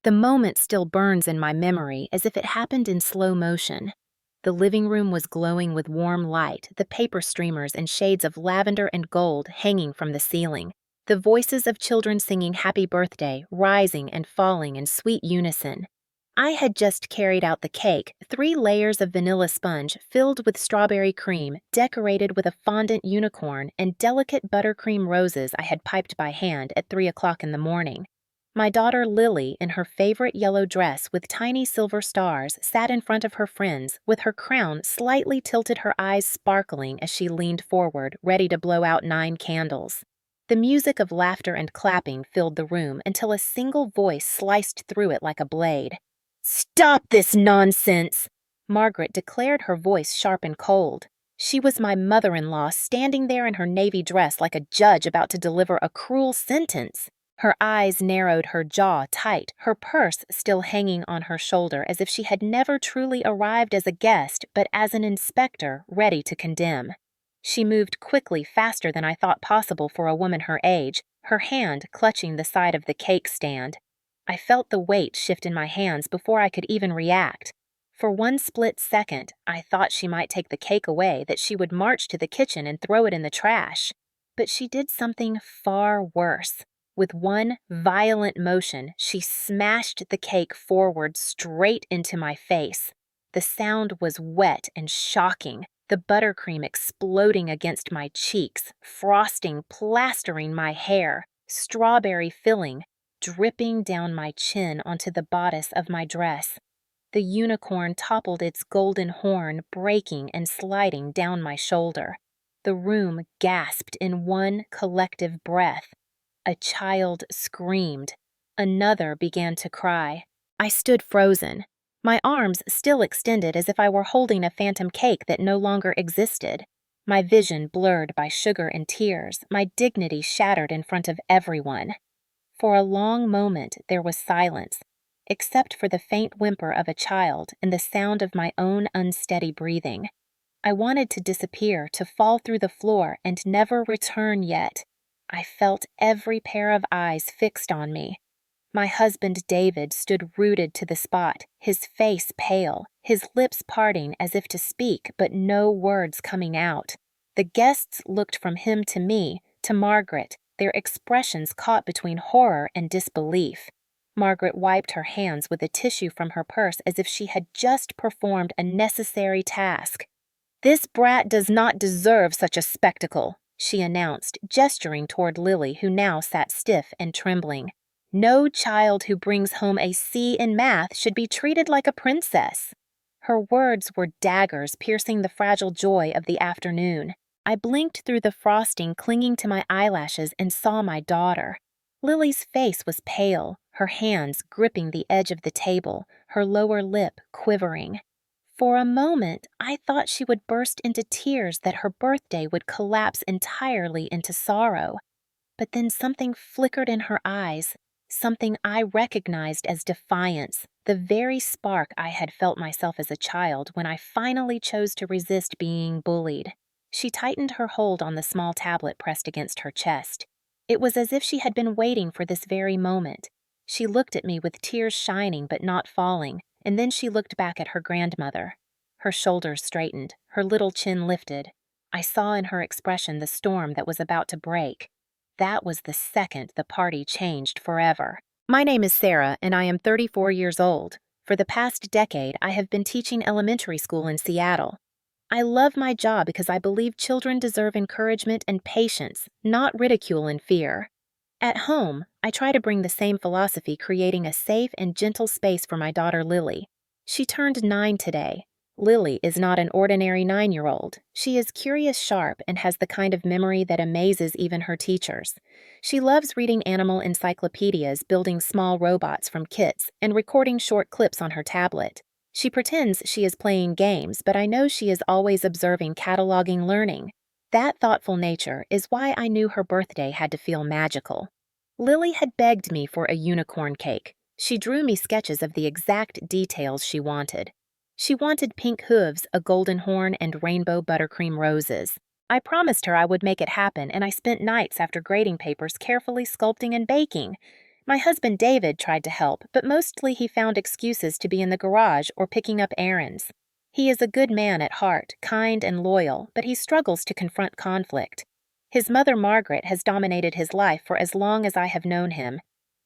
The moment still burns in my memory as if it happened in slow motion. The living room was glowing with warm light, the paper streamers and shades of lavender and gold hanging from the ceiling, the voices of children singing happy birthday, rising and falling in sweet unison. I had just carried out the cake, 3 layers of vanilla sponge filled with strawberry cream, decorated with a fondant unicorn and delicate buttercream roses I had piped by hand at 3 o'clock in the morning. My daughter Lily, in her favorite yellow dress with tiny silver stars, sat in front of her friends, with her crown slightly tilted, her eyes sparkling as she leaned forward, ready to blow out 9 candles. The music of laughter and clapping filled the room until a single voice sliced through it like a blade. "Stop this nonsense!" Margaret declared, her voice sharp and cold. She was my mother-in-law, standing there in her navy dress like a judge about to deliver a cruel sentence. Her eyes narrowed, her jaw tight, her purse still hanging on her shoulder as if she had never truly arrived as a guest, but as an inspector ready to condemn. She moved quickly, faster than I thought possible for a woman her age, her hand clutching the side of the cake stand. I felt the weight shift in my hands before I could even react. For one split second, I thought she might take the cake away, that she would march to the kitchen and throw it in the trash. But she did something far worse. With one violent motion, she smashed the cake forward straight into my face. The sound was wet and shocking, the buttercream exploding against my cheeks, frosting plastering my hair, strawberry filling dripping down my chin onto the bodice of my dress. The unicorn toppled its golden horn, breaking and sliding down my shoulder. The room gasped in one collective breath. A child screamed. Another began to cry. I stood frozen, my arms still extended as if I were holding a phantom cake that no longer existed. My vision blurred by sugar and tears, my dignity shattered in front of everyone. For a long moment there was silence, except for the faint whimper of a child and the sound of my own unsteady breathing. I wanted to disappear, to fall through the floor and never return, yet I felt every pair of eyes fixed on me. My husband David stood rooted to the spot, his face pale, his lips parting as if to speak, but no words coming out. The guests looked from him to me, to Margaret, their expressions caught between horror and disbelief. Margaret wiped her hands with a tissue from her purse as if she had just performed a necessary task. "This brat does not deserve such a spectacle," she announced, gesturing toward Lily, who now sat stiff and trembling. "No child who brings home a C in math should be treated like a princess." Her words were daggers piercing the fragile joy of the afternoon. I blinked through the frosting clinging to my eyelashes and saw my daughter. Lily's face was pale, her hands gripping the edge of the table, her lower lip quivering. For a moment, I thought she would burst into tears, that her birthday would collapse entirely into sorrow. But then something flickered in her eyes, something I recognized as defiance, the very spark I had felt myself as a child when I finally chose to resist being bullied. She tightened her hold on the small tablet pressed against her chest. It was as if she had been waiting for this very moment. She looked at me with tears shining but not falling, and then she looked back at her grandmother. Her shoulders straightened, her little chin lifted. I saw in her expression the storm that was about to break. That was the second the party changed forever. "My name is Sarah, and I am 34 years old. For the past decade, I have been teaching elementary school in Seattle. I love my job because I believe children deserve encouragement and patience, not ridicule and fear. At home, I try to bring the same philosophy, creating a safe and gentle space for my daughter Lily. She turned 9 today. Lily is not an ordinary 9-year-old. She is curious, sharp, and has the kind of memory that amazes even her teachers. She loves reading animal encyclopedias, building small robots from kits, and recording short clips on her tablet. She pretends she is playing games, but I know she is always observing, cataloging, learning. That thoughtful nature is why I knew her birthday had to feel magical. Lily had begged me for a unicorn cake. She drew me sketches of the exact details she wanted. She wanted pink hooves, a golden horn, and rainbow buttercream roses. I promised her I would make it happen, and I spent nights after grading papers carefully sculpting and baking. My husband David tried to help, but mostly he found excuses to be in the garage or picking up errands. He is a good man at heart, kind and loyal, but he struggles to confront conflict. His mother Margaret has dominated his life for as long as I have known him.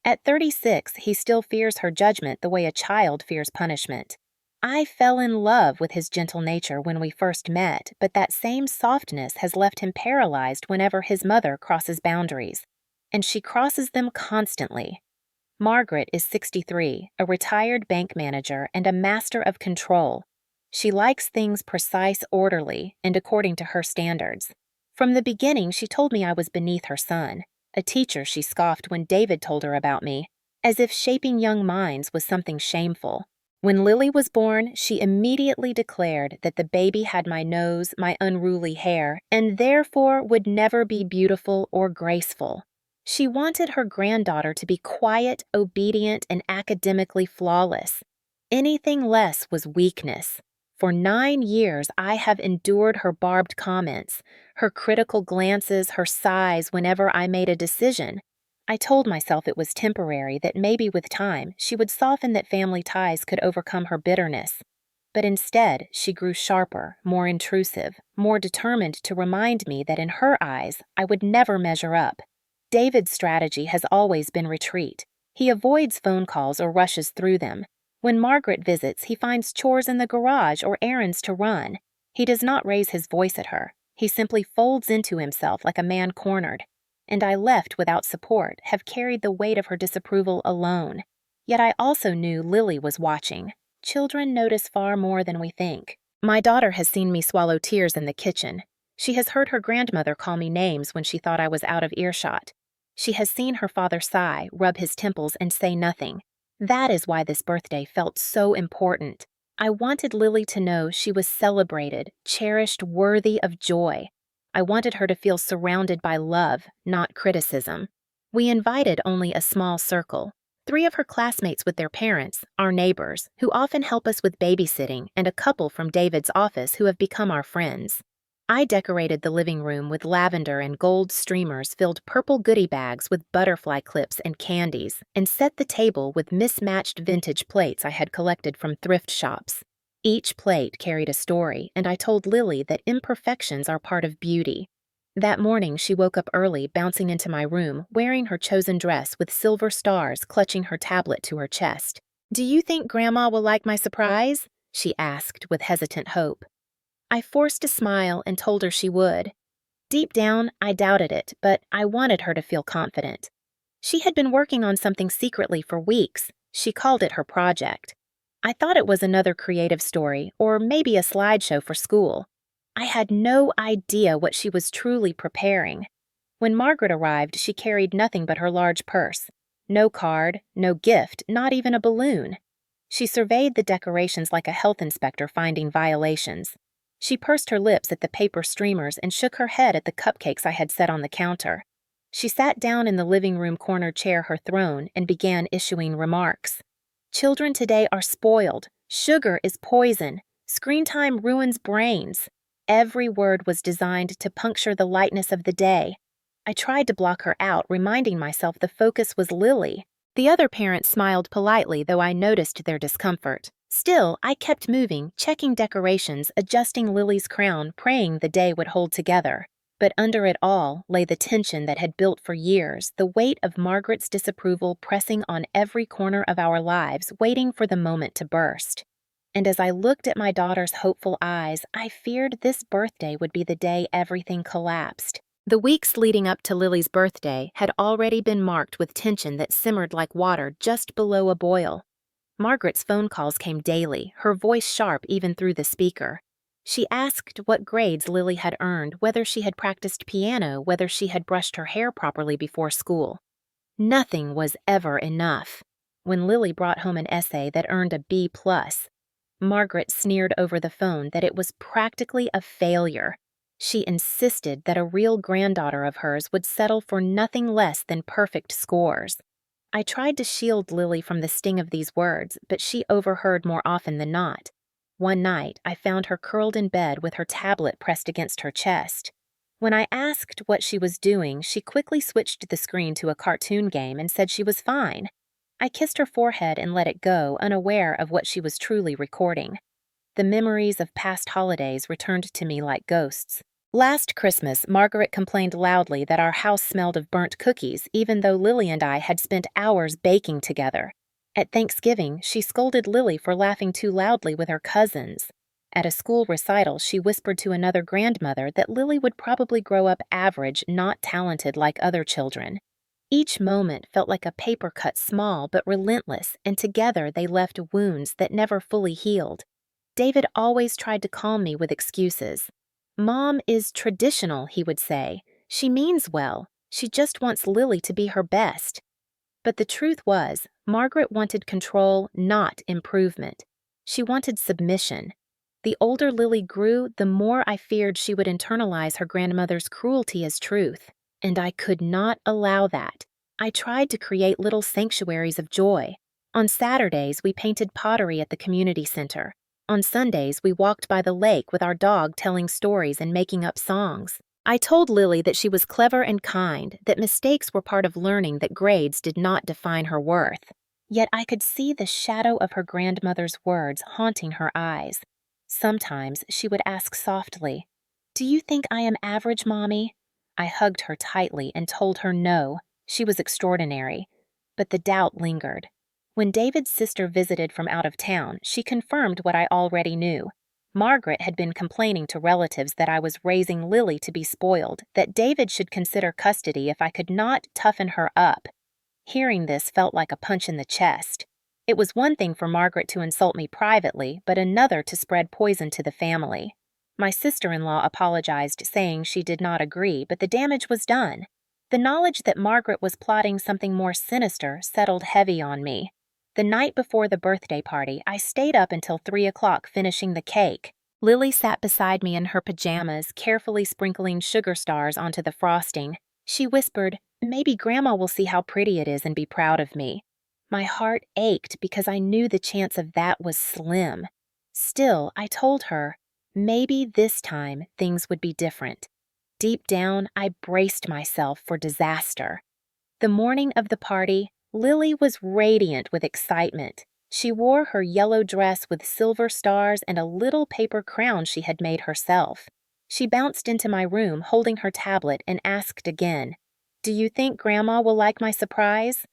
At 36, he still fears her judgment the way a child fears punishment. I fell in love with his gentle nature when we first met, but that same softness has left him paralyzed whenever his mother crosses boundaries. And she crosses them constantly. Margaret is 63, a retired bank manager and a master of control. She likes things precise, orderly, and according to her standards. From the beginning, she told me I was beneath her son. A teacher, she scoffed when David told her about me, as if shaping young minds was something shameful. When Lily was born, she immediately declared that the baby had my nose, my unruly hair, and therefore would never be beautiful or graceful. She wanted her granddaughter to be quiet, obedient, and academically flawless. Anything less was weakness. For 9 years, I have endured her barbed comments, her critical glances, her sighs whenever I made a decision. I told myself it was temporary, that maybe with time she would soften, that family ties could overcome her bitterness. But instead, she grew sharper, more intrusive, more determined to remind me that in her eyes, I would never measure up. David's strategy has always been retreat. He avoids phone calls or rushes through them. When Margaret visits, he finds chores in the garage or errands to run. He does not raise his voice at her. He simply folds into himself like a man cornered. And I, left without support, have carried the weight of her disapproval alone. Yet I also knew Lily was watching. Children notice far more than we think. My daughter has seen me swallow tears in the kitchen. She has heard her grandmother call me names when she thought I was out of earshot. She has seen her father sigh, rub his temples, and say nothing. That is why this birthday felt so important. I wanted Lily to know she was celebrated, cherished, worthy of joy. I wanted her to feel surrounded by love, not criticism. We invited only a small circle. 3 of her classmates with their parents, our neighbors, who often help us with babysitting, and a couple from David's office who have become our friends. I decorated the living room with lavender and gold streamers, filled purple goodie bags with butterfly clips and candies, and set the table with mismatched vintage plates I had collected from thrift shops. Each plate carried a story, and I told Lily that imperfections are part of beauty. That morning, she woke up early, bouncing into my room, wearing her chosen dress with silver stars, clutching her tablet to her chest. "Do you think Grandma will like my surprise?" she asked with hesitant hope. I forced a smile and told her she would. Deep down, I doubted it, but I wanted her to feel confident. She had been working on something secretly for weeks. She called it her project. I thought it was another creative story, or maybe a slideshow for school. I had no idea what she was truly preparing. When Margaret arrived, she carried nothing but her large purse. No card, no gift, not even a balloon. She surveyed the decorations like a health inspector finding violations. She pursed her lips at the paper streamers and shook her head at the cupcakes I had set on the counter. She sat down in the living room corner chair, her throne, and began issuing remarks. "Children today are spoiled. Sugar is poison. Screen time ruins brains." Every word was designed to puncture the lightness of the day. I tried to block her out, reminding myself the focus was Lily. The other parents smiled politely, though I noticed their discomfort. Still, I kept moving, checking decorations, adjusting Lily's crown, praying the day would hold together. But under it all lay the tension that had built for years, the weight of Margaret's disapproval pressing on every corner of our lives, waiting for the moment to burst. And as I looked at my daughter's hopeful eyes, I feared this birthday would be the day everything collapsed. The weeks leading up to Lily's birthday had already been marked with tension that simmered like water just below a boil. Margaret's phone calls came daily, her voice sharp even through the speaker. She asked what grades Lily had earned, whether she had practiced piano, whether she had brushed her hair properly before school. Nothing was ever enough. When Lily brought home an essay that earned a B+, Margaret sneered over the phone that it was practically a failure. She insisted that a real granddaughter of hers would settle for nothing less than perfect scores. I tried to shield Lily from the sting of these words, but she overheard more often than not. One night, I found her curled in bed with her tablet pressed against her chest. When I asked what she was doing, she quickly switched the screen to a cartoon game and said she was fine. I kissed her forehead and let it go, unaware of what she was truly recording. The memories of past holidays returned to me like ghosts. Last Christmas, Margaret complained loudly that our house smelled of burnt cookies, even though Lily and I had spent hours baking together. At Thanksgiving, she scolded Lily for laughing too loudly with her cousins. At a school recital, she whispered to another grandmother that Lily would probably grow up average, not talented like other children. Each moment felt like a paper cut small but relentless, and together they left wounds that never fully healed. David always tried to calm me with excuses. "Mom is traditional," he would say. "She means well. She just wants Lily to be her best." But the truth was, Margaret wanted control, not improvement. She wanted submission. The older Lily grew, the more I feared she would internalize her grandmother's cruelty as truth. And I could not allow that. I tried to create little sanctuaries of joy. On Saturdays, we painted pottery at the community center. On Sundays, we walked by the lake with our dog telling stories and making up songs. I told Lily that she was clever and kind, that mistakes were part of learning, that grades did not define her worth. Yet I could see the shadow of her grandmother's words haunting her eyes. Sometimes she would ask softly, "Do you think I am average, Mommy?" I hugged her tightly and told her no, she was extraordinary. But the doubt lingered. When David's sister visited from out of town, she confirmed what I already knew. Margaret had been complaining to relatives that I was raising Lily to be spoiled, that David should consider custody if I could not toughen her up. Hearing this felt like a punch in the chest. It was one thing for Margaret to insult me privately, but another to spread poison to the family. My sister-in-law apologized, saying she did not agree, but the damage was done. The knowledge that Margaret was plotting something more sinister settled heavy on me. The night before the birthday party, I stayed up until 3 o'clock finishing the cake. Lily sat beside me in her pajamas, carefully sprinkling sugar stars onto the frosting. She whispered, "Maybe Grandma will see how pretty it is and be proud of me." My heart ached because I knew the chance of that was slim. Still, I told her, maybe this time things would be different. Deep down, I braced myself for disaster. The morning of the party, Lily was radiant with excitement. She wore her yellow dress with silver stars and a little paper crown she had made herself. She bounced into my room holding her tablet and asked again, "Do you think Grandma will like my surprise?"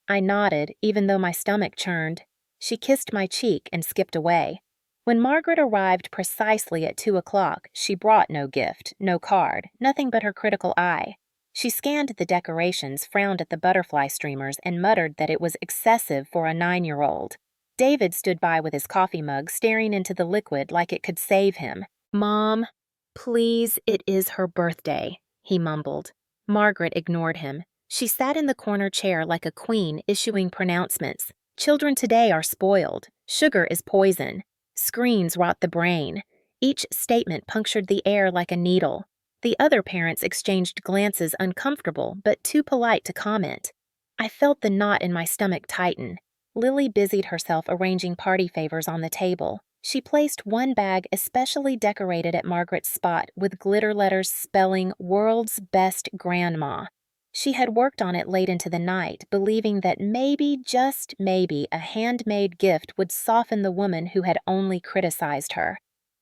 I nodded, even though my stomach churned. She kissed my cheek and skipped away. When Margaret arrived precisely at 2 o'clock, she brought no gift, no card, nothing but her critical eye. She scanned the decorations, frowned at the butterfly streamers, and muttered that it was excessive for a 9-year-old. David stood by with his coffee mug, staring into the liquid like it could save him. "Mom, please, it is her birthday," he mumbled. Margaret ignored him. She sat in the corner chair like a queen, issuing pronouncements. "Children today are spoiled. Sugar is poison. Screens rot the brain." Each statement punctured the air like a needle. The other parents exchanged glances, uncomfortable but too polite to comment. I felt the knot in my stomach tighten. Lily busied herself arranging party favors on the table. She placed one bag especially decorated at Margaret's spot with glitter letters spelling "World's Best Grandma." She had worked on it late into the night, believing that maybe, just maybe, a handmade gift would soften the woman who had only criticized her.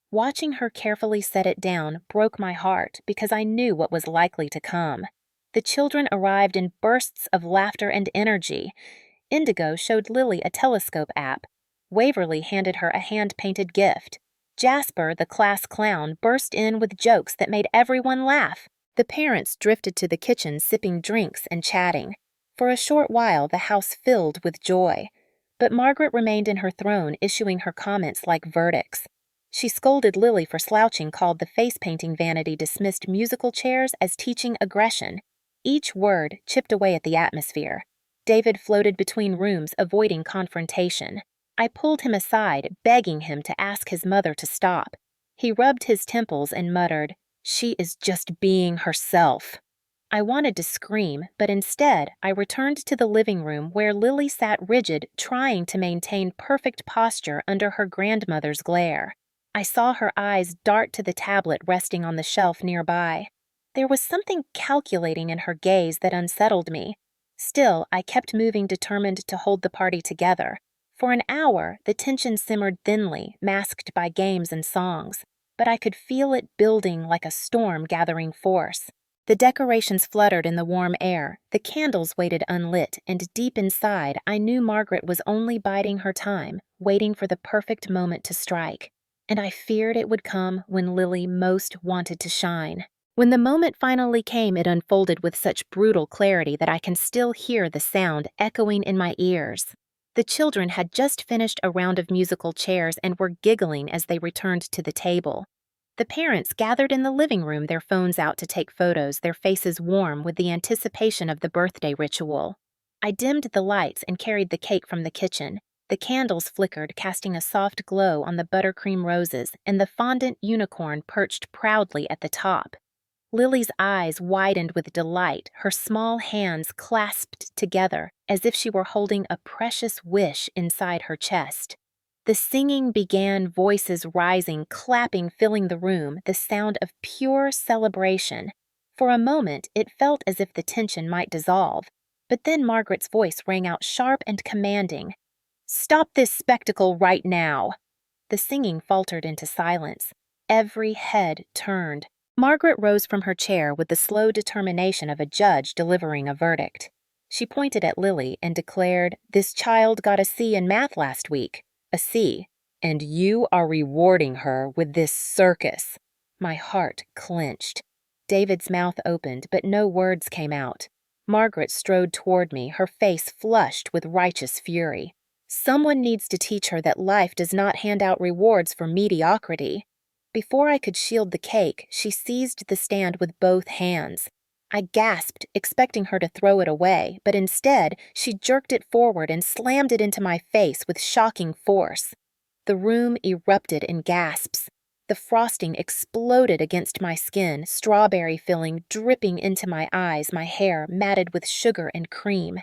Watching her carefully set it down broke my heart because I knew what was likely to come. The children arrived in bursts of laughter and energy. Indigo showed Lily a telescope app. Waverly handed her a hand-painted gift. Jasper, the class clown, burst in with jokes that made everyone laugh. The parents drifted to the kitchen sipping drinks and chatting. For a short while, the house filled with joy. But Margaret remained in her throne, issuing her comments like verdicts. She scolded Lily for slouching, called the face-painting vanity dismissed musical chairs as teaching aggression. Each word chipped away at the atmosphere. David floated between rooms, avoiding confrontation. I pulled him aside, begging him to ask his mother to stop. He rubbed his temples and muttered, "She is just being herself." I wanted to scream, but instead I returned to the living room where Lily sat rigid, trying to maintain perfect posture under her grandmother's glare. I saw her eyes dart to the tablet resting on the shelf nearby. There was something calculating in her gaze that unsettled me. Still, I kept moving, determined to hold the party together. For an hour, the tension simmered thinly, masked by games and songs, but I could feel it building like a storm gathering force. The decorations fluttered in the warm air, the candles waited unlit, and deep inside I knew Margaret was only biding her time, waiting for the perfect moment to strike. And I feared it would come when Lily most wanted to shine. When the moment finally came, it unfolded with such brutal clarity that I can still hear the sound echoing in my ears. The children had just finished a round of musical chairs and were giggling as they returned to the table. The parents gathered in the living room, their phones out to take photos, their faces warm with the anticipation of the birthday ritual. I dimmed the lights and carried the cake from the kitchen. The candles flickered, casting a soft glow on the buttercream roses, and the fondant unicorn perched proudly at the top. Lily's eyes widened with delight, her small hands clasped together as if she were holding a precious wish inside her chest. The singing began, voices rising, clapping filling the room, the sound of pure celebration. For a moment, it felt as if the tension might dissolve, but then Margaret's voice rang out sharp and commanding. "Stop this spectacle right now!" The singing faltered into silence. Every head turned. Margaret rose from her chair with the slow determination of a judge delivering a verdict. She pointed at Lily and declared, "This child got a C in math last week. A C. And you are rewarding her with this circus." My heart clenched. David's mouth opened, but no words came out. Margaret strode toward me, her face flushed with righteous fury. Someone needs to teach her that life does not hand out rewards for mediocrity. Before I could shield the cake, she seized the stand with both hands. I gasped, expecting her to throw it away, but instead, she jerked it forward and slammed it into my face with shocking force. The room erupted in gasps. The frosting exploded against my skin, strawberry filling dripping into my eyes, my hair matted with sugar and cream.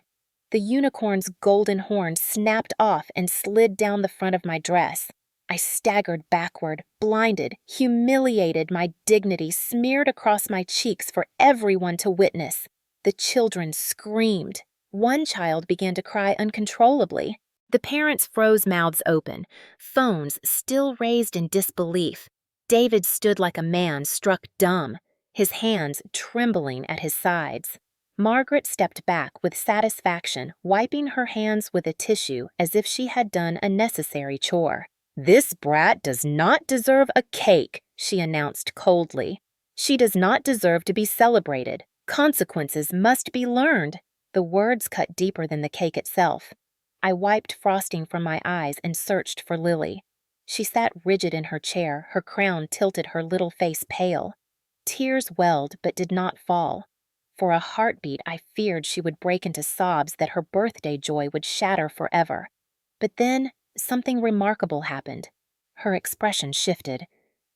The unicorn's golden horn snapped off and slid down the front of my dress. I staggered backward, blinded, humiliated, my dignity smeared across my cheeks for everyone to witness. The children screamed. One child began to cry uncontrollably. The parents froze mouths open, phones still raised in disbelief. David stood like a man struck dumb, his hands trembling at his sides. Margaret stepped back with satisfaction, wiping her hands with a tissue as if she had done a necessary chore. "This brat does not deserve a cake," she announced coldly. "She does not deserve to be celebrated. Consequences must be learned." The words cut deeper than the cake itself. I wiped frosting from my eyes and searched for Lily. She sat rigid in her chair, her crown tilted, her little face pale. Tears welled but did not fall. For a heartbeat, I feared she would break into sobs, that her birthday joy would shatter forever. But then, something remarkable happened. Her expression shifted.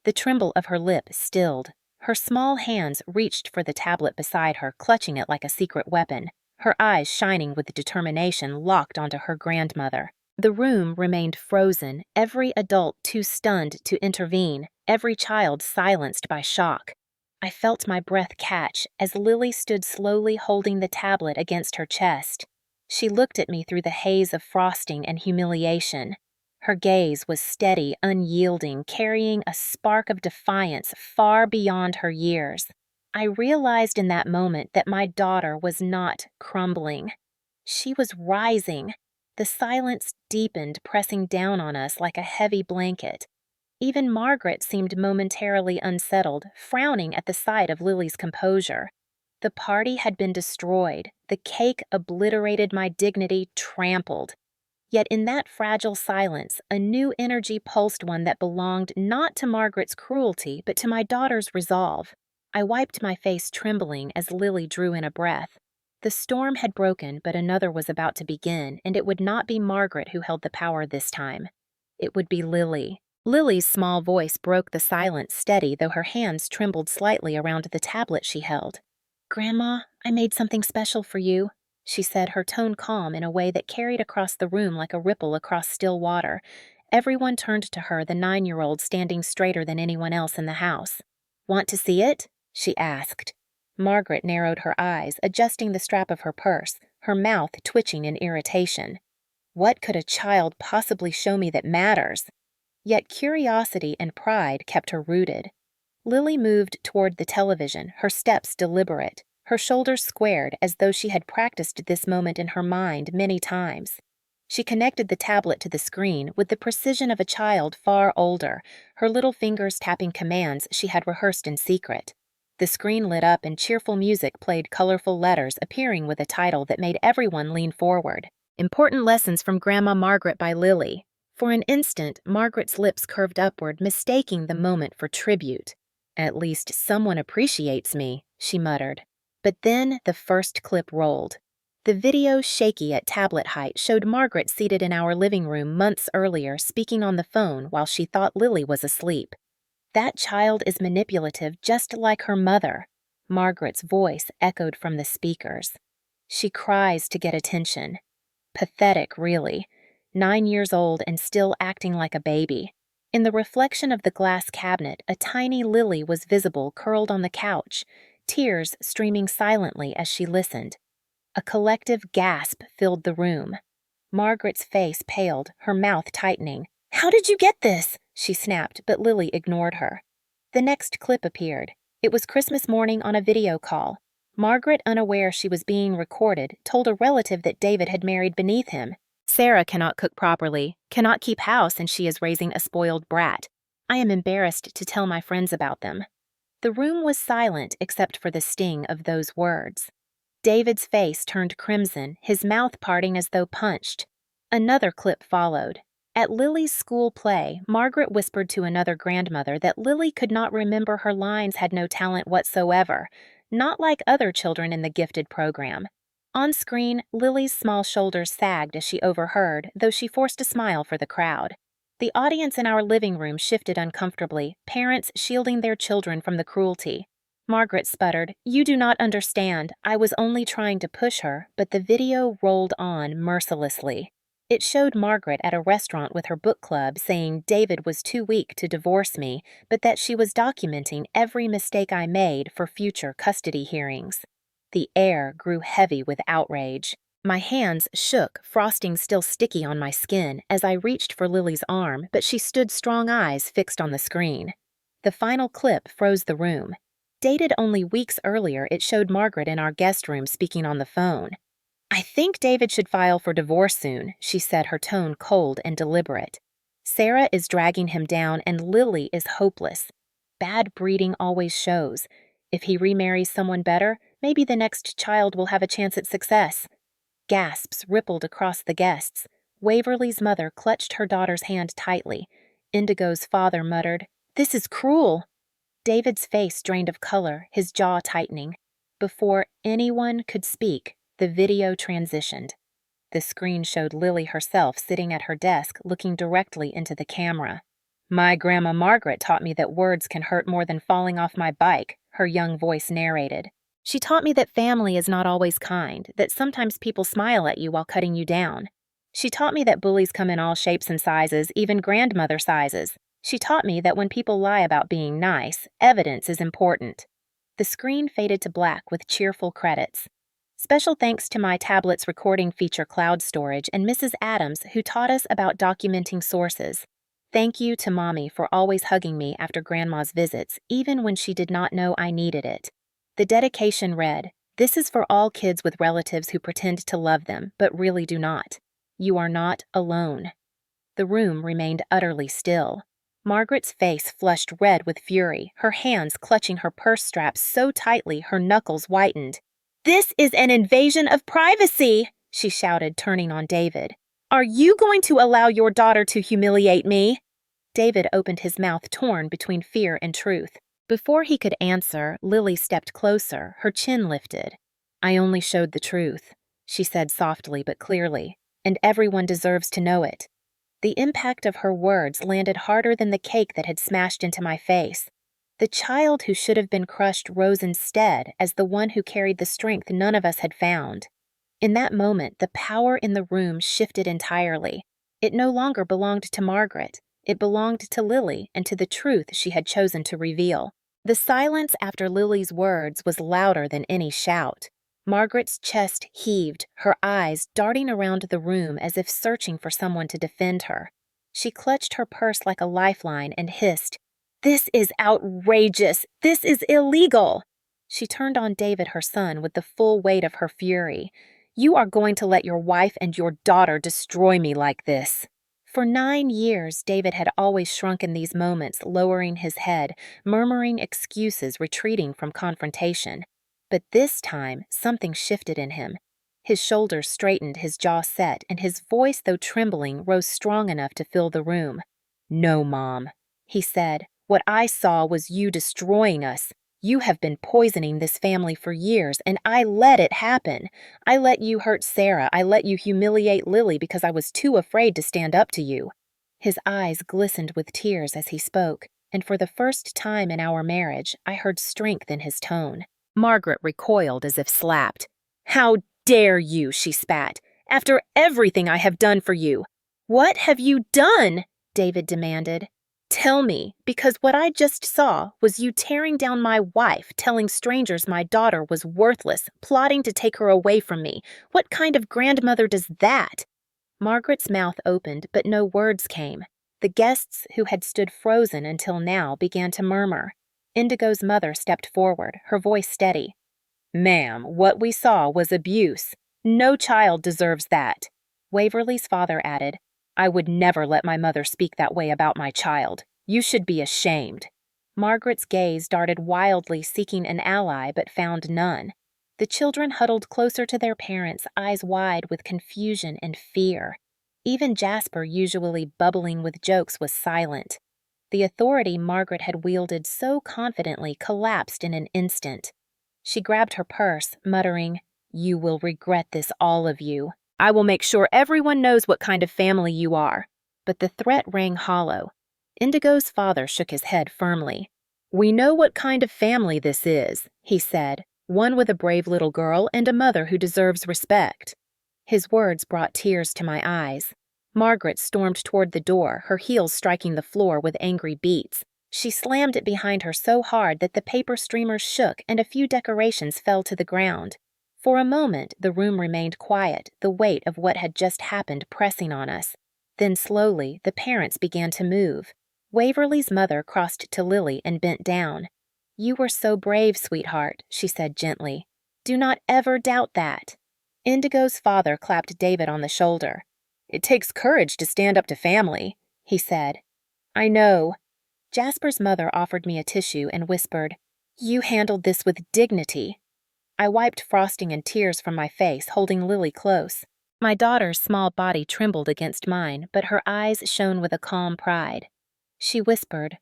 The tremble of her lip stilled. Her small hands reached for the tablet beside her, clutching it like a secret weapon. Her eyes, shining with determination, locked onto her grandmother. The room remained frozen, every adult too stunned to intervene, every child silenced by shock. I felt my breath catch as Lily stood slowly holding the tablet against her chest. She looked at me through the haze of frosting and humiliation. Her gaze was steady, unyielding, carrying a spark of defiance far beyond her years. I realized in that moment that my daughter was not crumbling. She was rising. The silence deepened, pressing down on us like a heavy blanket. Even Margaret seemed momentarily unsettled, frowning at the sight of Lily's composure. The party had been destroyed, the cake obliterated, my dignity trampled. Yet in that fragile silence, a new energy pulsed, one that belonged not to Margaret's cruelty, but to my daughter's resolve. I wiped my face, trembling as Lily drew in a breath. The storm had broken, but another was about to begin, and it would not be Margaret who held the power this time. It would be Lily. Lily's small voice broke the silence, steady, though her hands trembled slightly around the tablet she held. "Grandma, I made something special for you," she said, her tone calm in a way that carried across the room like a ripple across still water. Everyone turned to her, the 9-year-old standing straighter than anyone else in the house. "Want to see it?" she asked. Margaret narrowed her eyes, adjusting the strap of her purse, her mouth twitching in irritation. What could a child possibly show me that matters? Yet curiosity and pride kept her rooted. Lily moved toward the television, her steps deliberate, her shoulders squared as though she had practiced this moment in her mind many times. She connected the tablet to the screen with the precision of a child far older, her little fingers tapping commands she had rehearsed in secret. The screen lit up and cheerful music played colorful letters appearing with a title that made everyone lean forward. Important Lessons from Grandma Margaret by Lily. For an instant, Margaret's lips curved upward, mistaking the moment for tribute. At least someone appreciates me, she muttered. But then the first clip rolled. The video, shaky at tablet height, showed Margaret seated in our living room months earlier, speaking on the phone while she thought Lily was asleep. That child is manipulative just like her mother. Margaret's voice echoed from the speakers. She cries to get attention. Pathetic, really. 9 years old and still acting like a baby. In the reflection of the glass cabinet, a tiny Lily was visible curled on the couch, tears streaming silently as she listened. A collective gasp filled the room. Margaret's face paled, her mouth tightening. "How did you get this?" she snapped, but Lily ignored her. The next clip appeared. It was Christmas morning on a video call. Margaret, unaware she was being recorded, told a relative that David had married beneath him. "Sarah cannot cook properly, cannot keep house, and she is raising a spoiled brat. I am embarrassed to tell my friends about them." The room was silent except for the sting of those words. David's face turned crimson, his mouth parting as though punched. Another clip followed. At Lily's school play, Margaret whispered to another grandmother that Lily could not remember her lines, had no talent whatsoever, not like other children in the gifted program. On screen, Lily's small shoulders sagged as she overheard, though she forced a smile for the crowd. The audience in our living room shifted uncomfortably, parents shielding their children from the cruelty. Margaret sputtered, "You do not understand. I was only trying to push her," but the video rolled on mercilessly. It showed Margaret at a restaurant with her book club saying David was too weak to divorce me, but that she was documenting every mistake I made for future custody hearings. The air grew heavy with outrage. My hands shook, frosting still sticky on my skin, as I reached for Lily's arm, but she stood strong eyes fixed on the screen. The final clip froze the room. Dated only weeks earlier, it showed Margaret in our guest room speaking on the phone. "I think David should file for divorce soon," she said, her tone cold and deliberate. "Sarah is dragging him down and Lily is hopeless. Bad breeding always shows. If he remarries someone better, maybe the next child will have a chance at success." Gasps rippled across the guests. Waverly's mother clutched her daughter's hand tightly. Indigo's father muttered, "This is cruel." David's face drained of color, his jaw tightening. Before anyone could speak, the video transitioned. The screen showed Lily herself sitting at her desk, looking directly into the camera. "My Grandma Margaret taught me that words can hurt more than falling off my bike," her young voice narrated. "She taught me that family is not always kind, that sometimes people smile at you while cutting you down. She taught me that bullies come in all shapes and sizes, even grandmother sizes. She taught me that when people lie about being nice, evidence is important." The screen faded to black with cheerful credits. Special thanks to my tablet's recording feature cloud storage and Mrs. Adams, who taught us about documenting sources. Thank you to Mommy for always hugging me after Grandma's visits, even when she did not know I needed it. The dedication read, "This is for all kids with relatives who pretend to love them, but really do not. You are not alone." The room remained utterly still. Margaret's face flushed red with fury, her hands clutching her purse straps so tightly her knuckles whitened. "This is an invasion of privacy!" she shouted, turning on David. "Are you going to allow your daughter to humiliate me?" David opened his mouth torn between fear and truth. Before he could answer, Lily stepped closer, her chin lifted. "I only showed the truth," she said softly but clearly, "and everyone deserves to know it." The impact of her words landed harder than the cake that had smashed into my face. The child who should have been crushed rose instead as the one who carried the strength none of us had found. In that moment, the power in the room shifted entirely. It no longer belonged to Margaret. It belonged to Lily and to the truth she had chosen to reveal. The silence after Lily's words was louder than any shout. Margaret's chest heaved, her eyes darting around the room as if searching for someone to defend her. She clutched her purse like a lifeline and hissed, "This is outrageous! This is illegal!" She turned on David, her son, with the full weight of her fury. "You are going to let your wife and your daughter destroy me like this." For 9 years, David had always shrunk in these moments, lowering his head, murmuring excuses, retreating from confrontation. But this time, something shifted in him. His shoulders straightened, his jaw set, and his voice, though trembling, rose strong enough to fill the room. "No, Mom," he said. "What I saw was you destroying us. You have been poisoning this family for years, and I let it happen. I let you hurt Sarah. I let you humiliate Lily because I was too afraid to stand up to you." His eyes glistened with tears as he spoke, and for the first time in our marriage, I heard strength in his tone. Margaret recoiled as if slapped. "How dare you?" she spat. "After everything I have done for you." "What have you done?" David demanded. "Tell me, because what I just saw was you tearing down my wife, telling strangers my daughter was worthless, plotting to take her away from me. What kind of grandmother does that?" Margaret's mouth opened, but no words came. The guests, who had stood frozen until now, began to murmur. Indigo's mother stepped forward, her voice steady. "Ma'am, what we saw was abuse. No child deserves that." Waverly's father added, "I would never let my mother speak that way about my child. You should be ashamed." Margaret's gaze darted wildly, seeking an ally, but found none. The children huddled closer to their parents, eyes wide with confusion and fear. Even Jasper, usually bubbling with jokes, was silent. The authority Margaret had wielded so confidently collapsed in an instant. She grabbed her purse, muttering, "You will regret this, all of you. I will make sure everyone knows what kind of family you are." But the threat rang hollow. Indigo's father shook his head firmly. "We know what kind of family this is," he said, "one with a brave little girl and a mother who deserves respect." His words brought tears to my eyes. Margaret stormed toward the door, her heels striking the floor with angry beats. She slammed it behind her so hard that the paper streamers shook and a few decorations fell to the ground. For a moment, the room remained quiet, the weight of what had just happened pressing on us. Then slowly, the parents began to move. Waverly's mother crossed to Lily and bent down. "You were so brave, sweetheart," she said gently. "Do not ever doubt that." Indigo's father clapped David on the shoulder. "It takes courage to stand up to family," he said. "I know." Jasper's mother offered me a tissue and whispered, "You handled this with dignity." I wiped frosting and tears from my face, holding Lily close. My daughter's small body trembled against mine, but her eyes shone with a calm pride. She whispered,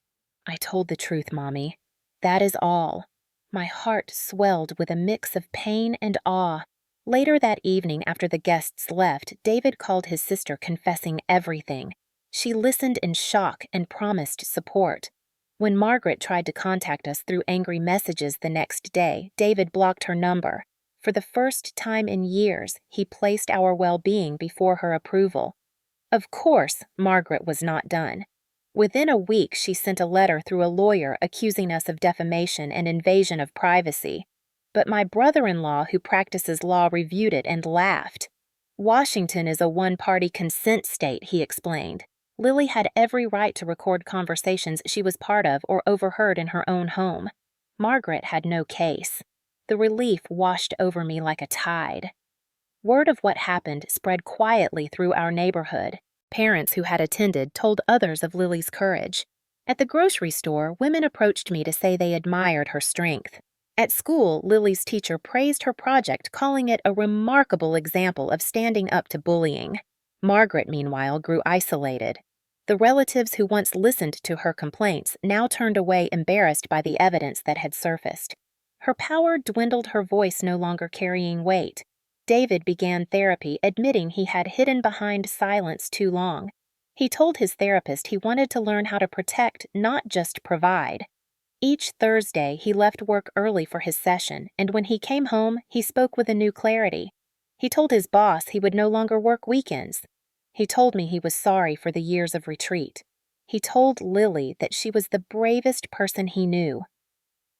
"I told the truth, Mommy. That is all." My heart swelled with a mix of pain and awe. Later that evening, after the guests left, David called his sister, confessing everything. She listened in shock and promised support. When Margaret tried to contact us through angry messages the next day, David blocked her number. For the first time in years, he placed our well-being before her approval. Of course, Margaret was not done. Within a week, she sent a letter through a lawyer accusing us of defamation and invasion of privacy. But my brother-in-law, who practices law, reviewed it and laughed. "Washington is a one-party consent state," he explained. Lily had every right to record conversations she was part of or overheard in her own home. Margaret had no case. The relief washed over me like a tide. Word of what happened spread quietly through our neighborhood. Parents who had attended told others of Lily's courage. At the grocery store, women approached me to say they admired her strength. At school, Lily's teacher praised her project, calling it a remarkable example of standing up to bullying. Margaret, meanwhile, grew isolated. The relatives who once listened to her complaints now turned away embarrassed by the evidence that had surfaced. Her power dwindled, her voice no longer carrying weight. David began therapy, admitting he had hidden behind silence too long. He told his therapist he wanted to learn how to protect, not just provide. Each Thursday, he left work early for his session, and when he came home, he spoke with a new clarity. He told his boss he would no longer work weekends. He told me he was sorry for the years of retreat. He told Lily that she was the bravest person he knew.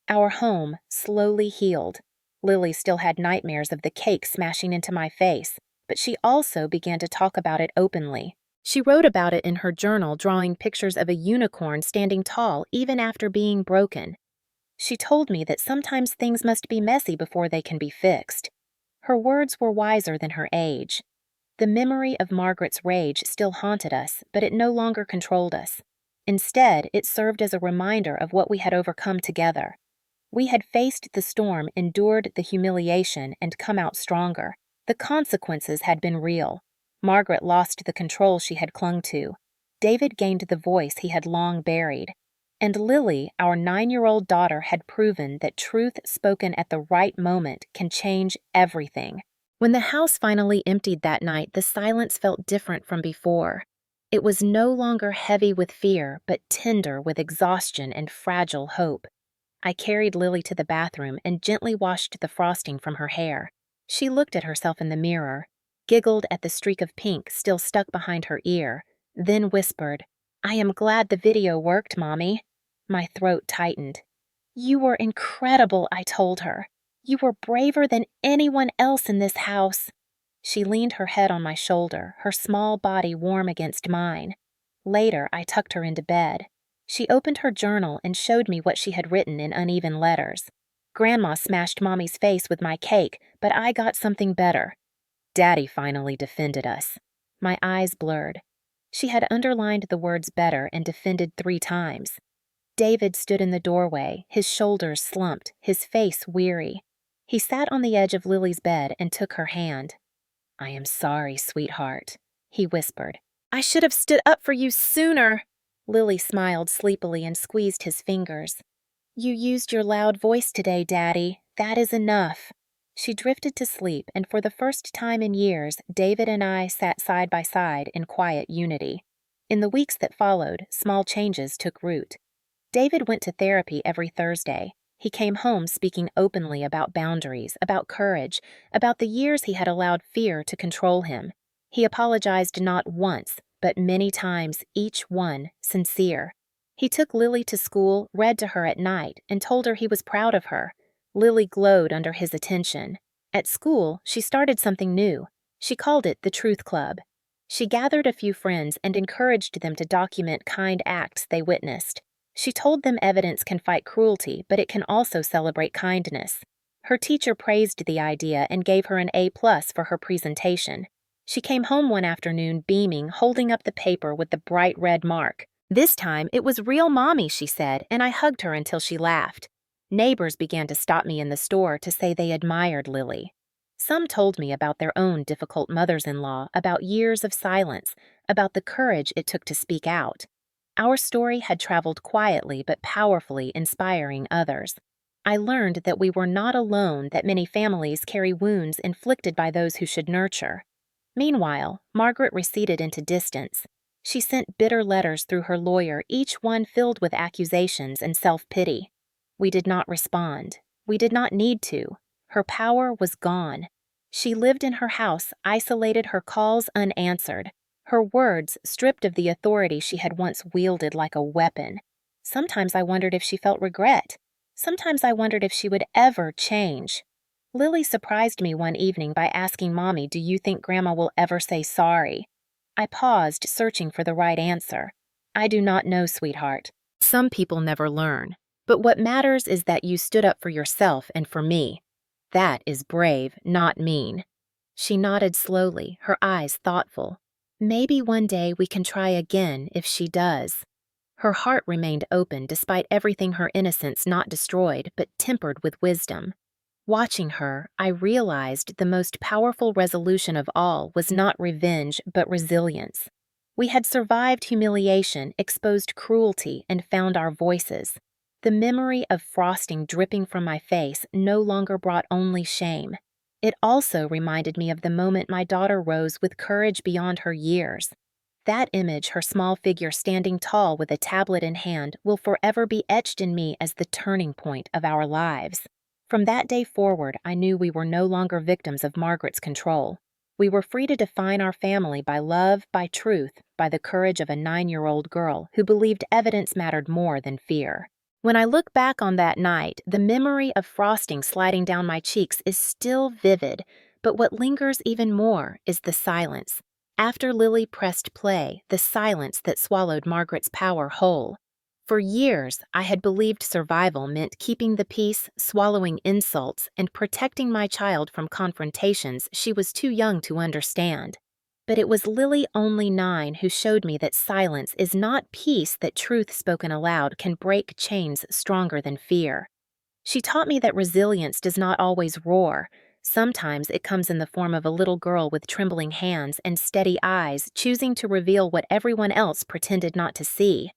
Our home slowly healed. Lily still had nightmares of the cake smashing into my face, but she also began to talk about it openly. She wrote about it in her journal, drawing pictures of a unicorn standing tall even after being broken. She told me that sometimes things must be messy before they can be fixed. Her words were wiser than her age. The memory of Margaret's rage still haunted us, but it no longer controlled us. Instead, it served as a reminder of what we had overcome together. We had faced the storm, endured the humiliation, and come out stronger. The consequences had been real. Margaret lost the control she had clung to. David gained the voice he had long buried. And Lily, our 9-year-old daughter, had proven that truth spoken at the right moment can change everything. When the house finally emptied that night, the silence felt different from before. It was no longer heavy with fear, but tender with exhaustion and fragile hope. I carried Lily to the bathroom and gently washed the frosting from her hair. She looked at herself in the mirror, giggled at the streak of pink still stuck behind her ear, then whispered, "I am glad the video worked, Mommy." My throat tightened. "You were incredible," I told her. "You were braver than anyone else in this house." She leaned her head on my shoulder, her small body warm against mine. Later, I tucked her into bed. She opened her journal and showed me what she had written in uneven letters. "Grandma smashed Mommy's face with my cake, but I got something better. Daddy finally defended us." My eyes blurred. She had underlined the words "better" and defended 3 times. David stood in the doorway, his shoulders slumped, his face weary. He sat on the edge of Lily's bed and took her hand. "I am sorry, sweetheart," he whispered. "I should have stood up for you sooner." Lily smiled sleepily and squeezed his fingers. "You used your loud voice today, Daddy. That is enough." She drifted to sleep, and for the first time in years, David and I sat side by side in quiet unity. In the weeks that followed, small changes took root. David went to therapy every Thursday. He came home speaking openly about boundaries, about courage, about the years he had allowed fear to control him. He apologized not once, but many times, each one sincere. He took Lily to school, read to her at night, and told her he was proud of her. Lily glowed under his attention. At school, she started something new. She called it the Truth Club. She gathered a few friends and encouraged them to document kind acts they witnessed. She told them evidence can fight cruelty, but it can also celebrate kindness. Her teacher praised the idea and gave her an A+ for her presentation. She came home one afternoon beaming, holding up the paper with the bright red mark. "This time, it was real Mommy," she said, and I hugged her until she laughed. Neighbors began to stop me in the store to say they admired Lily. Some told me about their own difficult mothers-in-law, about years of silence, about the courage it took to speak out. Our story had traveled quietly but powerfully, inspiring others. I learned that we were not alone, that many families carry wounds inflicted by those who should nurture. Meanwhile, Margaret receded into distance. She sent bitter letters through her lawyer, each one filled with accusations and self-pity. We did not respond. We did not need to. Her power was gone. She lived in her house, isolated, her calls unanswered. Her words stripped of the authority she had once wielded like a weapon. Sometimes I wondered if she felt regret. Sometimes I wondered if she would ever change. Lily surprised me one evening by asking Mommy, "Do you think Grandma will ever say sorry?" I paused, searching for the right answer. "I do not know, sweetheart. Some people never learn. But what matters is that you stood up for yourself and for me. That is brave, not mean." She nodded slowly, her eyes thoughtful. "Maybe one day we can try again if she does." Her heart remained open despite everything, her innocence not destroyed, but tempered with wisdom. Watching her, I realized the most powerful resolution of all was not revenge, but resilience. We had survived humiliation, exposed cruelty, and found our voices. The memory of frosting dripping from my face no longer brought only shame. It also reminded me of the moment my daughter rose with courage beyond her years. That image, her small figure standing tall with a tablet in hand, will forever be etched in me as the turning point of our lives. From that day forward, I knew we were no longer victims of Margaret's control. We were free to define our family by love, by truth, by the courage of a 9-year-old girl who believed evidence mattered more than fear. When I look back on that night, the memory of frosting sliding down my cheeks is still vivid, but what lingers even more is the silence. After Lily pressed play, the silence that swallowed Margaret's power whole. For years, I had believed survival meant keeping the peace, swallowing insults, and protecting my child from confrontations she was too young to understand. But it was Lily, only 9, who showed me that silence is not peace, that truth spoken aloud can break chains stronger than fear. She taught me that resilience does not always roar. Sometimes it comes in the form of a little girl with trembling hands and steady eyes, choosing to reveal what everyone else pretended not to see.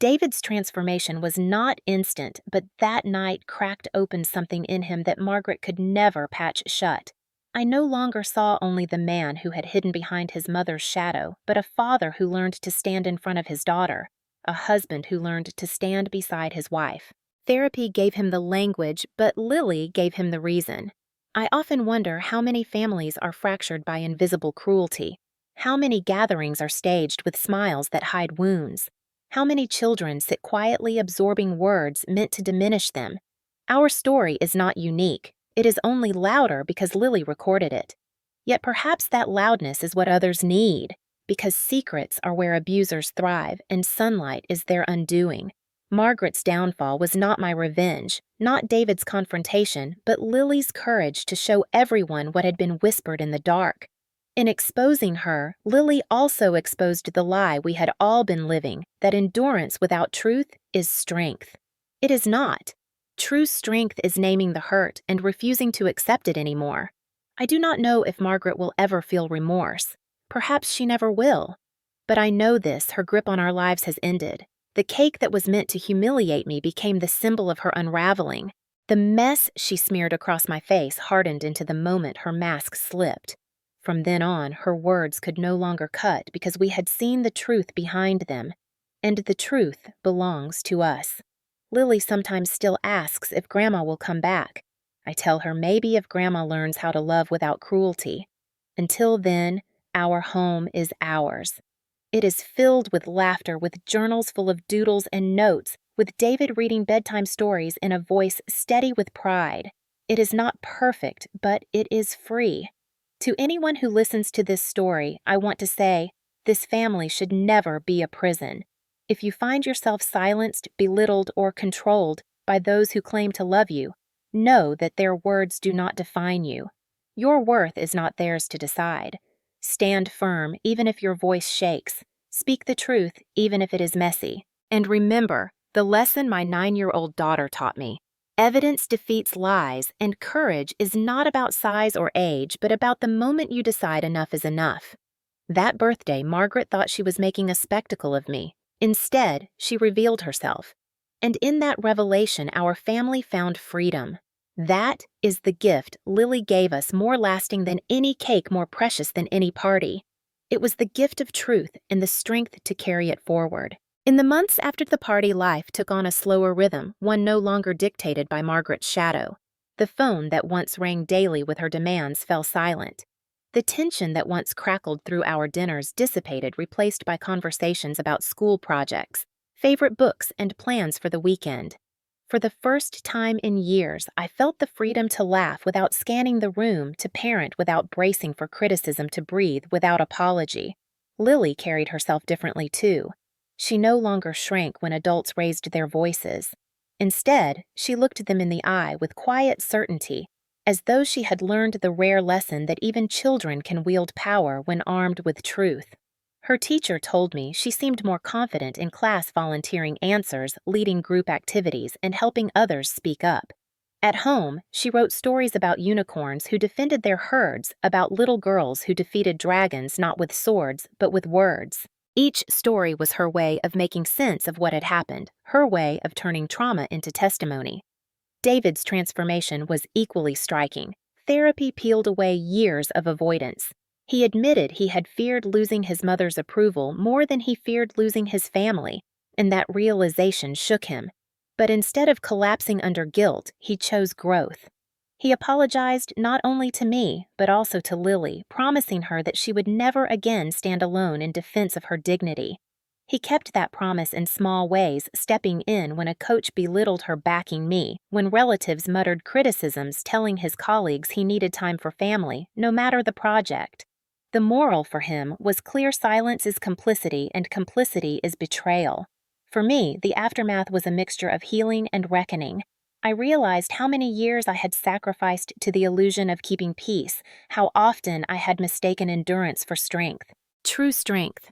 David's transformation was not instant, but that night cracked open something in him that Margaret could never patch shut. I no longer saw only the man who had hidden behind his mother's shadow, but a father who learned to stand in front of his daughter, a husband who learned to stand beside his wife. Therapy gave him the language, but Lily gave him the reason. I often wonder how many families are fractured by invisible cruelty. How many gatherings are staged with smiles that hide wounds. How many children sit quietly absorbing words meant to diminish them. Our story is not unique. It is only louder because Lily recorded it. Yet perhaps that loudness is what others need, because secrets are where abusers thrive and sunlight is their undoing. Margaret's downfall was not my revenge, not David's confrontation, but Lily's courage to show everyone what had been whispered in the dark. In exposing her, Lily also exposed the lie we had all been living, that endurance without truth is strength. It is not. True strength is naming the hurt and refusing to accept it anymore. I do not know if Margaret will ever feel remorse. Perhaps she never will. But I know this: her grip on our lives has ended. The cake that was meant to humiliate me became the symbol of her unraveling. The mess she smeared across my face hardened into the moment her mask slipped. From then on, her words could no longer cut because we had seen the truth behind them. And the truth belongs to us. Lily sometimes still asks if Grandma will come back. I tell her maybe if Grandma learns how to love without cruelty. Until then, our home is ours. It is filled with laughter, with journals full of doodles and notes, with David reading bedtime stories in a voice steady with pride. It is not perfect, but it is free. To anyone who listens to this story, I want to say, this family should never be a prison. If you find yourself silenced, belittled, or controlled by those who claim to love you, know that their words do not define you. Your worth is not theirs to decide. Stand firm, even if your voice shakes. Speak the truth, even if it is messy. And remember the lesson my 9-year-old daughter taught me. Evidence defeats lies, and courage is not about size or age, but about the moment you decide enough is enough. That birthday, Margaret thought she was making a spectacle of me. Instead, she revealed herself. And in that revelation, our family found freedom. That is the gift Lily gave us, more lasting than any cake, more precious than any party. It was the gift of truth and the strength to carry it forward. In the months after the party, life took on a slower rhythm, one no longer dictated by Margaret's shadow. The phone that once rang daily with her demands fell silent. The tension that once crackled through our dinners dissipated, replaced by conversations about school projects, favorite books, and plans for the weekend. For the first time in years, I felt the freedom to laugh without scanning the room, to parent without bracing for criticism, to breathe without apology. Lily carried herself differently too. She no longer shrank when adults raised their voices. Instead, she looked them in the eye with quiet certainty, as though she had learned the rare lesson that even children can wield power when armed with truth. Her teacher told me she seemed more confident in class, volunteering answers, leading group activities, and helping others speak up. At home, she wrote stories about unicorns who defended their herds, about little girls who defeated dragons not with swords, but with words. Each story was her way of making sense of what had happened, her way of turning trauma into testimony. David's transformation was equally striking. Therapy peeled away years of avoidance. He admitted he had feared losing his mother's approval more than he feared losing his family, and that realization shook him. But instead of collapsing under guilt, he chose growth. He apologized not only to me, but also to Lily, promising her that she would never again stand alone in defense of her dignity. He kept that promise in small ways, stepping in when a coach belittled her backing me, when relatives muttered criticisms telling his colleagues he needed time for family, no matter the project. The moral for him was clear silence is complicity and complicity is betrayal. For me, the aftermath was a mixture of healing and reckoning. I realized how many years I had sacrificed to the illusion of keeping peace, how often I had mistaken endurance for strength. True strength,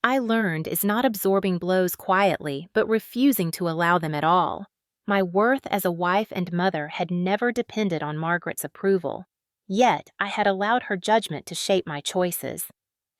I learned, is not absorbing blows quietly, but refusing to allow them at all. My worth as a wife and mother had never depended on Margaret's approval. Yet, I had allowed her judgment to shape my choices.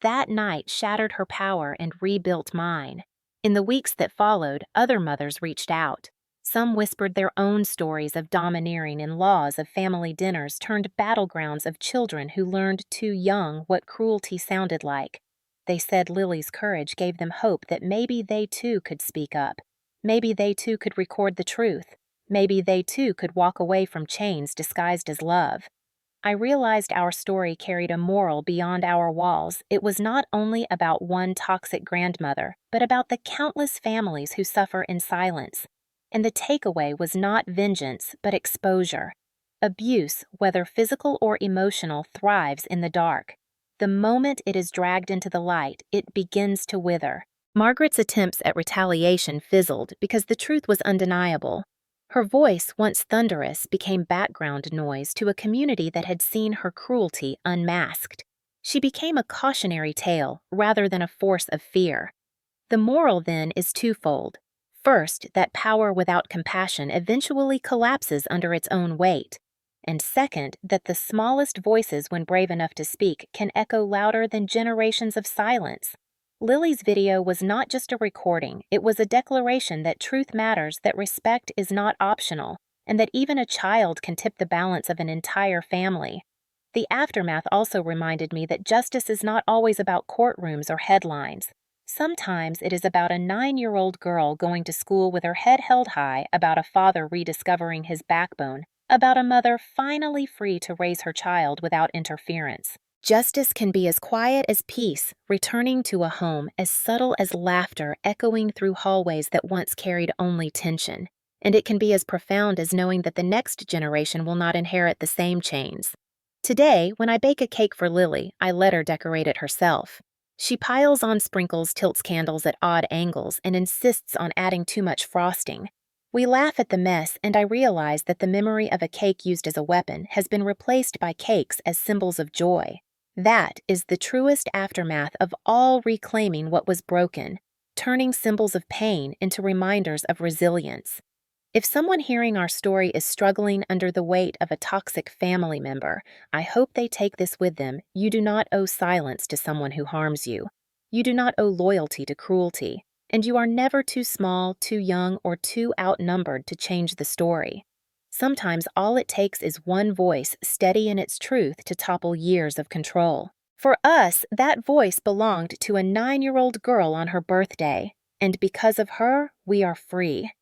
That night shattered her power and rebuilt mine. In the weeks that followed, other mothers reached out. Some whispered their own stories of domineering and laws of family dinners turned battlegrounds of children who learned too young what cruelty sounded like. They said Lily's courage gave them hope that maybe they too could speak up. Maybe they too could record the truth. Maybe they too could walk away from chains disguised as love. I realized our story carried a moral beyond our walls. It was not only about one toxic grandmother, but about the countless families who suffer in silence. And the takeaway was not vengeance, but exposure. Abuse, whether physical or emotional, thrives in the dark. The moment it is dragged into the light, it begins to wither. Margaret's attempts at retaliation fizzled because the truth was undeniable. Her voice, once thunderous, became background noise to a community that had seen her cruelty unmasked. She became a cautionary tale rather than a force of fear. The moral, then, is twofold. First, that power without compassion eventually collapses under its own weight. And second, that the smallest voices, when brave enough to speak, can echo louder than generations of silence. Lily's video was not just a recording, it was a declaration that truth matters, that respect is not optional, and that even a child can tip the balance of an entire family. The aftermath also reminded me that justice is not always about courtrooms or headlines. Sometimes it is about a 9-year-old girl going to school with her head held high, about a father rediscovering his backbone, about a mother finally free to raise her child without interference. Justice can be as quiet as peace, returning to a home, as subtle as laughter echoing through hallways that once carried only tension. And it can be as profound as knowing that the next generation will not inherit the same chains. Today, when I bake a cake for Lily, I let her decorate it herself. She piles on sprinkles, tilts candles at odd angles, and insists on adding too much frosting. We laugh at the mess, and I realize that the memory of a cake used as a weapon has been replaced by cakes as symbols of joy. That is the truest aftermath of all reclaiming what was broken, turning symbols of pain into reminders of resilience. If someone hearing our story is struggling under the weight of a toxic family member, I hope they take this with them. You do not owe silence to someone who harms you. You do not owe loyalty to cruelty. And you are never too small, too young, or too outnumbered to change the story. Sometimes all it takes is one voice steady in its truth to topple years of control. For us, that voice belonged to a 9-year-old girl on her birthday, and because of her, we are free.